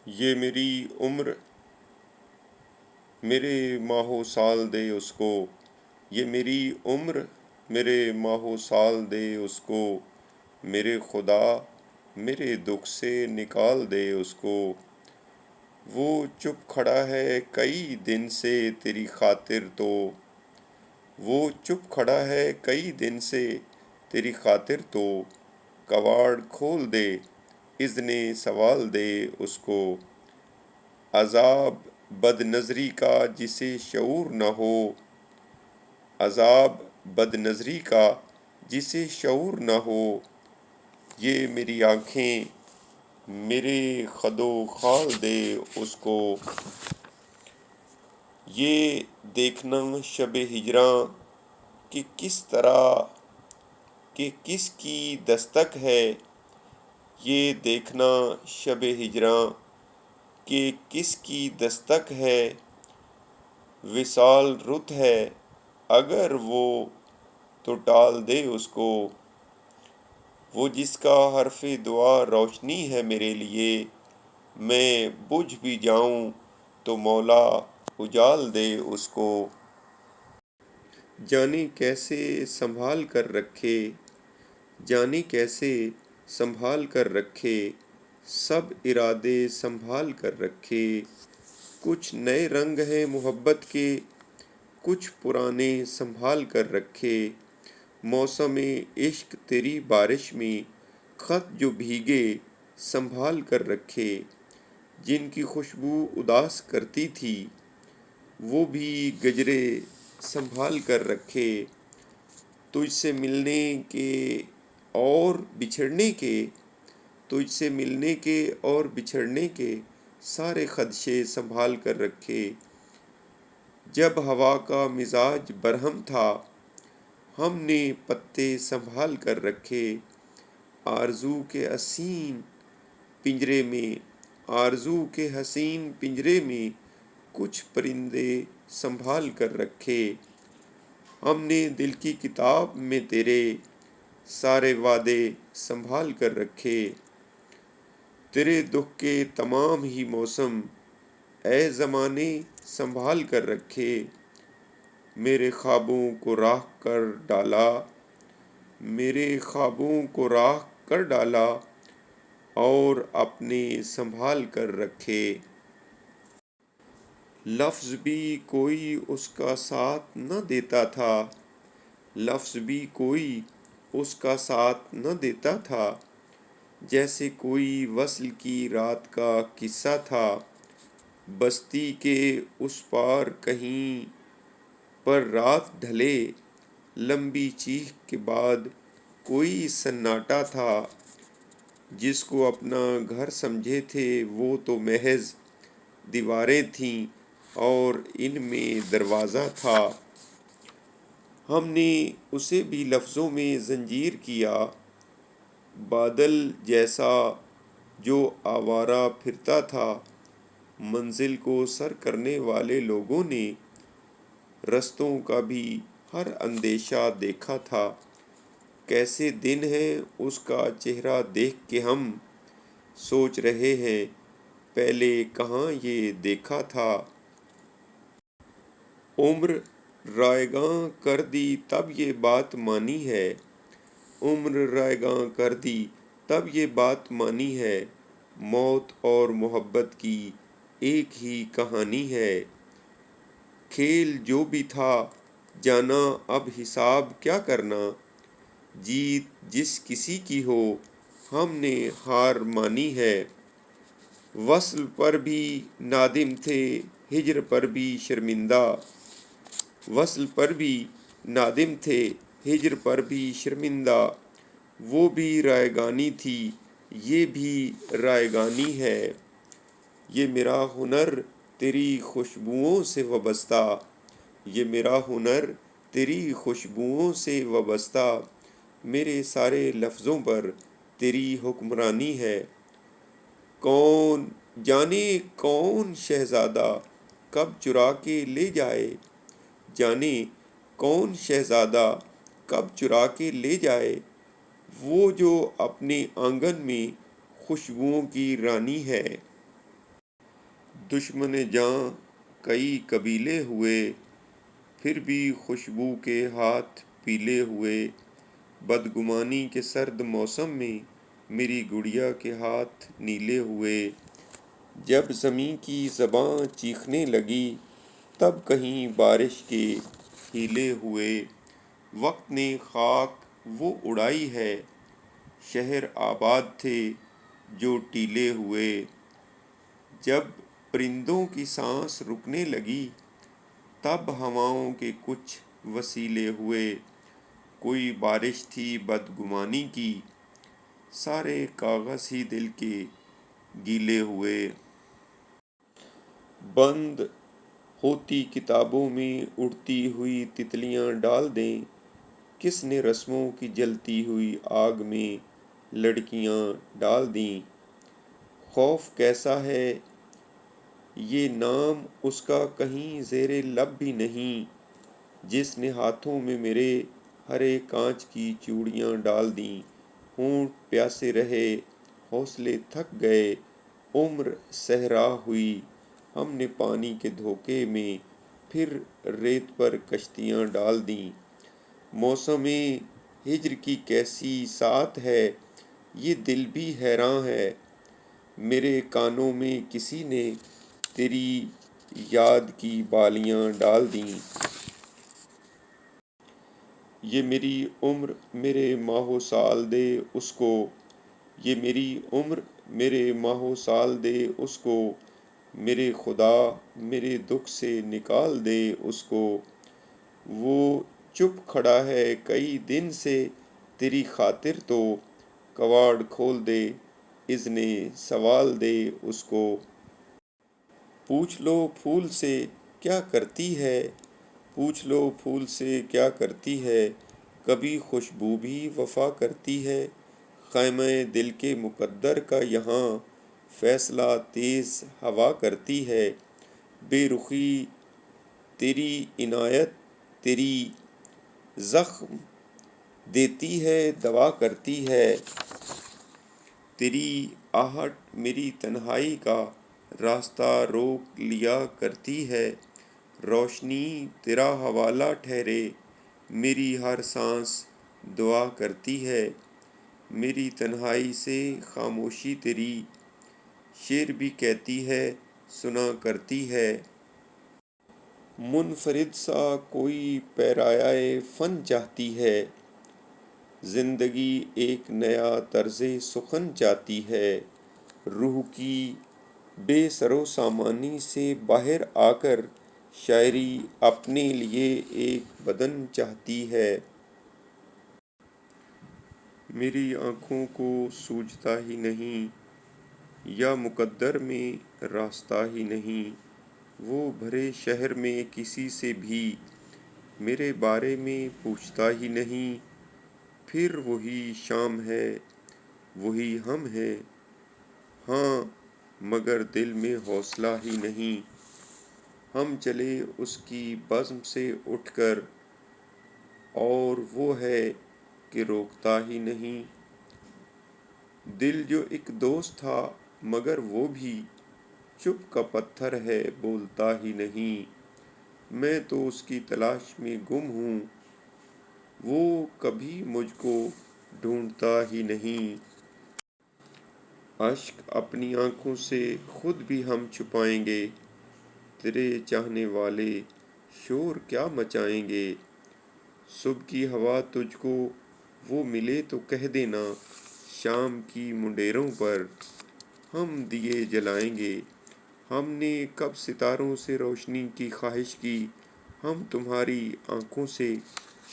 یہ میری عمر میرے ماہ و سال دے اس کو، یہ میری عمر میرے ماہ و سال دے اس کو، میرے خدا میرے دکھ سے نکال دے اس کو۔ وہ چپ کھڑا ہے کئی دن سے تیری خاطر تو، وہ چپ کھڑا ہے کئی دن سے تیری خاطر تو، کواڑ کھول دے اذن سوال دے اس کو۔ عذاب بد نظری کا جسے شعور نہ ہو، عذاب بد نظری کا جسے شعور نہ ہو، یہ میری آنکھیں میرے خد و خال دے اس کو۔ یہ دیکھنا شب ہجراں کہ کس طرح کہ کس کی دستک ہے، یہ دیکھنا شب ہجراں کہ کس کی دستک ہے، وصال رت ہے اگر وہ تو ٹال دے اس کو۔ وہ جس کا حرف دعا روشنی ہے میرے لیے، میں بجھ بھی جاؤں تو مولا اجال دے اس کو۔ جانے کیسے سنبھال کر رکھے، جانے کیسے سنبھال کر رکھے، سب ارادے سنبھال کر رکھے۔ کچھ نئے رنگ ہیں محبت کے، کچھ پرانے سنبھال کر رکھے۔ موسم عشق تیری بارش میں خط جو بھیگے سنبھال کر رکھے۔ جن کی خوشبو اداس کرتی تھی وہ بھی گجرے سنبھال کر رکھے۔ تجھ سے ملنے کے اور بچھڑنے کے، تجھ سے ملنے کے اور بچھڑنے کے سارے خدشے سنبھال کر رکھے۔ جب ہوا کا مزاج برہم تھا ہم نے پتے سنبھال کر رکھے۔ آرزو کے حسین پنجرے میں، آرزو کے حسین پنجرے میں کچھ پرندے سنبھال کر رکھے۔ ہم نے دل کی کتاب میں تیرے سارے وعدے سنبھال کر رکھے۔ تیرے دکھ کے تمام ہی موسم اے زمانے سنبھال کر رکھے۔ میرے خوابوں کو راہ کر ڈالا، میرے خوابوں کو راہ کر ڈالا اور اپنے سنبھال کر رکھے۔ لفظ بھی کوئی اس کا ساتھ نہ دیتا تھا، لفظ بھی کوئی اس کا ساتھ نہ دیتا تھا، جیسے کوئی وصل کی رات کا قصہ تھا۔ بستی کے اس پار کہیں پر رات ڈھلے، لمبی چیخ کے بعد کوئی سناٹا تھا۔ جس کو اپنا گھر سمجھے تھے وہ تو محض دیواریں تھیں اور ان میں دروازہ تھا۔ ہم نے اسے بھی لفظوں میں زنجیر کیا، بادل جیسا جو آوارہ پھرتا تھا۔ منزل کو سر کرنے والے لوگوں نے رستوں کا بھی ہر اندیشہ دیکھا تھا۔ کیسے دن ہیں اس کا چہرہ دیکھ کے ہم سوچ رہے ہیں پہلے کہاں یہ دیکھا تھا۔ عمر رائیگاں کر دی تب یہ بات مانی ہے، عمر رائیگاں کر دی تب یہ بات مانی ہے، موت اور محبت کی ایک ہی کہانی ہے۔ کھیل جو بھی تھا جانا اب حساب کیا کرنا، جیت جس کسی کی ہو ہم نے ہار مانی ہے۔ وصل پر بھی نادم تھے ہجر پر بھی شرمندہ، وصل پر بھی نادم تھے ہجر پر بھی شرمندہ، وہ بھی رائیگانی تھی یہ بھی رائیگانی ہے۔ یہ میرا ہنر تیری خوشبوؤں سے وابستہ، یہ میرا ہنر تیری خوشبوؤں سے وابستہ، میرے سارے لفظوں پر تیری حکمرانی ہے۔ کون جانے کون شہزادہ کب چرا کے لے جائے، جانے کون شہزادہ کب چرا کے لے جائے، وہ جو اپنے آنگن میں خوشبوؤں کی رانی ہے۔ دشمن جاں کئی قبیلے ہوئے، پھر بھی خوشبو کے ہاتھ پیلے ہوئے۔ بدگمانی کے سرد موسم میں میری گڑیا کے ہاتھ نیلے ہوئے۔ جب زمیں کی زباں چیخنے لگی، تب کہیں بارش کے ہیلے ہوئے۔ وقت نے خاک وہ اڑائی ہے، شہر آباد تھے جو ٹیلے ہوئے۔ جب پرندوں کی سانس رکنے لگی، تب ہواؤں کے کچھ وسیلے ہوئے۔ کوئی بارش تھی بدگمانی کی، سارے کاغذ ہی دل کے گیلے ہوئے۔ بند ہوتی کتابوں میں اڑتی ہوئی تتلیاں ڈال دیں، کس نے رسموں کی جلتی ہوئی آگ میں لڑکیاں ڈال دیں۔ خوف کیسا ہے یہ نام اس کا کہیں زیر لب بھی نہیں، جس نے ہاتھوں میں میرے ہرے کانچ کی چوڑیاں ڈال دیں۔ ہونٹ پیاسے رہے، حوصلے تھک گئے، عمر صحرا ہوئی، ہم نے پانی کے دھوکے میں پھر ریت پر کشتیاں ڈال دیں۔ موسم ہجر کی کیسی ساعت ہے، یہ دل بھی حیراں ہے، میرے کانوں میں کسی نے تیری یاد کی بالیاں ڈال دیں۔ یہ میری عمر میرے ماہ و سال دے اس کو، یہ میری عمر میرے ماہ و سال دے اس کو، میرے خدا میرے دکھ سے نکال دے اس کو۔ وہ چپ کھڑا ہے کئی دن سے تیری خاطر تو، کواڑ کھول دے اذن سوال دے اس کو۔ پوچھ لو پھول سے کیا کرتی ہے، پوچھ لو پھول سے کیا کرتی ہے، کبھی خوشبو بھی وفا کرتی ہے۔ خیمہ دل کے مقدر کا یہاں فیصلہ تیز ہوا کرتی ہے۔ بے رخی تیری عنایت تیری زخم دیتی ہے دوا کرتی ہے۔ تیری آہٹ میری تنہائی کا راستہ روک لیا کرتی ہے۔ روشنی تیرا حوالہ ٹھہرے، میری ہر سانس دعا کرتی ہے۔ میری تنہائی سے خاموشی تیری شعر بھی کہتی ہے سنا کرتی ہے۔ منفرد سا کوئی پیرایۂ فن چاہتی ہے، زندگی ایک نیا طرز سخن چاہتی ہے۔ روح کی بے سر و سامانی سے باہر آ کر شاعری اپنے لیے ایک بدن چاہتی ہے۔ میری آنکھوں کو سوجھتا ہی نہیں، یا مقدر میں راستہ ہی نہیں۔ وہ بھرے شہر میں کسی سے بھی میرے بارے میں پوچھتا ہی نہیں۔ پھر وہی شام ہے، وہی ہم ہیں، ہاں مگر دل میں حوصلہ ہی نہیں۔ ہم چلے اس کی بزم سے اٹھ کر، اور وہ ہے کہ روکتا ہی نہیں۔ دل جو ایک دوست تھا مگر وہ بھی چپ کا پتھر ہے بولتا ہی نہیں۔ میں تو اس کی تلاش میں گم ہوں، وہ کبھی مجھ کو ڈھونڈتا ہی نہیں۔ اشک اپنی آنکھوں سے خود بھی ہم چھپائیں گے، تیرے چاہنے والے شور کیا مچائیں گے۔ صبح کی ہوا تجھ کو وہ ملے تو کہہ دینا، شام کی منڈیروں پر ہم دیے جلائیں گے۔ ہم نے کب ستاروں سے روشنی کی خواہش کی، ہم تمہاری آنکھوں سے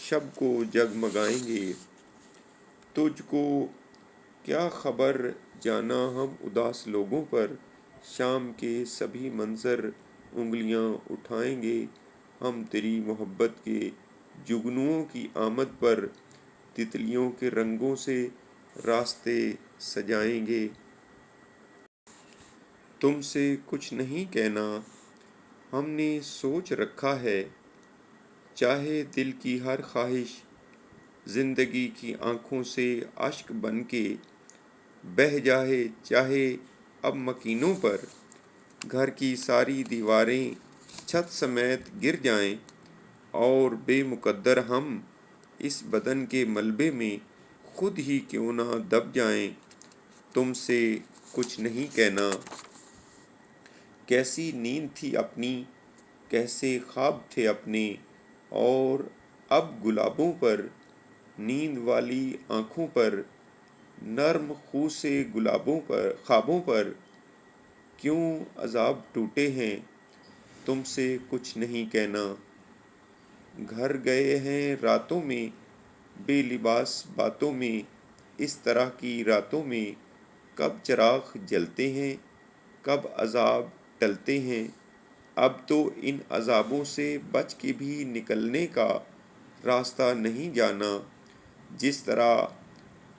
شب کو جگمگائیں گے۔ تجھ کو کیا خبر جانا ہم اداس لوگوں پر، شام کے سبھی منظر انگلیاں اٹھائیں گے۔ ہم تیری محبت کے جگنوؤں کی آمد پر تتلیوں کے رنگوں سے راستے سجائیں گے۔ تم سے کچھ نہیں کہنا ہم نے سوچ رکھا ہے، چاہے دل کی ہر خواہش زندگی کی آنکھوں سے اشک بن کے بہہ جائے، چاہے اب مکینوں پر گھر کی ساری دیواریں چھت سمیت گر جائیں اور بے مقدر ہم اس بدن کے ملبے میں خود ہی کیوں نہ دب جائیں، تم سے کچھ نہیں کہنا۔ کیسی نیند تھی اپنی، کیسے خواب تھے اپنے، اور اب گلابوں پر، نیند والی آنکھوں پر، نرم خو سے خوابوں پر کیوں عذاب ٹوٹے ہیں، تم سے کچھ نہیں کہنا۔ گھر گئے ہیں راتوں میں بے لباس باتوں میں، اس طرح کی راتوں میں کب چراغ جلتے ہیں، کب عذاب ٹلتے ہیں۔ اب تو ان عذابوں سے بچ کے بھی نکلنے کا راستہ نہیں جانا، جس طرح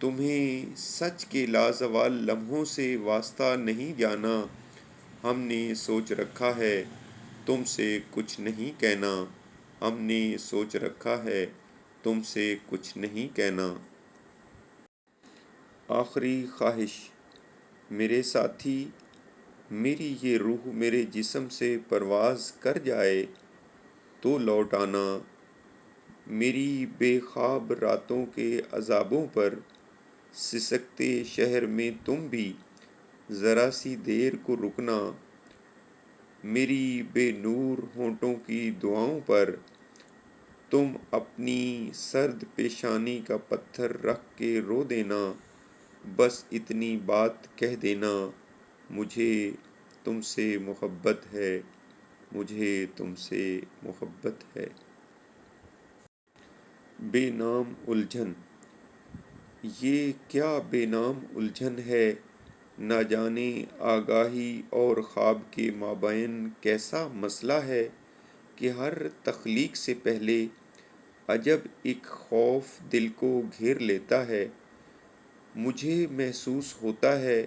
تمہیں سچ کے لازوال لمحوں سے واسطہ نہیں جانا۔ ہم نے سوچ رکھا ہے تم سے کچھ نہیں کہنا، ہم نے سوچ رکھا ہے تم سے کچھ نہیں کہنا۔ آخری خواہش، میرے ساتھی، میری یہ روح میرے جسم سے پرواز کر جائے تو لوٹ آنا۔ میری بے خواب راتوں کے عذابوں پر سسکتے شہر میں تم بھی ذرا سی دیر کو رکنا۔ میری بے نور ہونٹوں کی دعاؤں پر تم اپنی سرد پیشانی کا پتھر رکھ کے رو دینا۔ بس اتنی بات کہہ دینا، مجھے تم سے محبت ہے، مجھے تم سے محبت ہے۔ بے نام الجھن، یہ کیا بے نام الجھن ہے، نہ جانے آگاہی اور خواب کے مابین کیسا مسئلہ ہے کہ ہر تخلیق سے پہلے عجب ایک خوف دل کو گھیر لیتا ہے۔ مجھے محسوس ہوتا ہے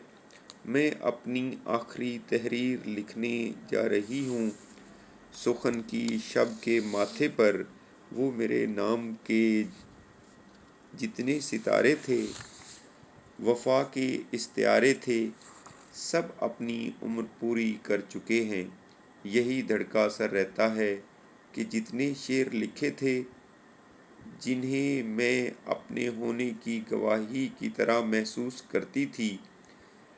میں اپنی آخری تحریر لکھنے جا رہی ہوں۔ سخن کی شب کے ماتھے پر وہ میرے نام کے جتنے ستارے تھے، وفا کے استعارے تھے، سب اپنی عمر پوری کر چکے ہیں۔ یہی دھڑکا سا رہتا ہے کہ جتنے شعر لکھے تھے، جنہیں میں اپنے ہونے کی گواہی کی طرح محسوس کرتی تھی،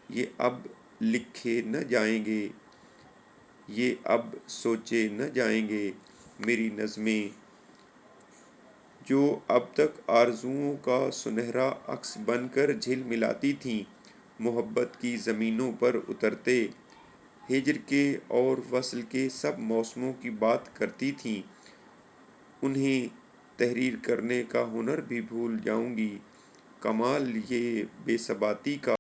یہ اب لکھے نہ جائیں گے، یہ اب سوچے نہ جائیں گے۔ میری نظمیں، جو اب تک آرزوؤں کا سنہرا عکس بن کر جھلملاتی تھیں، محبت کی زمینوں پر اترتے ہجر کے اور وصل کے سب موسموں کی بات کرتی تھیں، انہیں تحریر کرنے کا ہنر بھی بھول جاؤں گی۔ کمال یہ بے ثباتی کا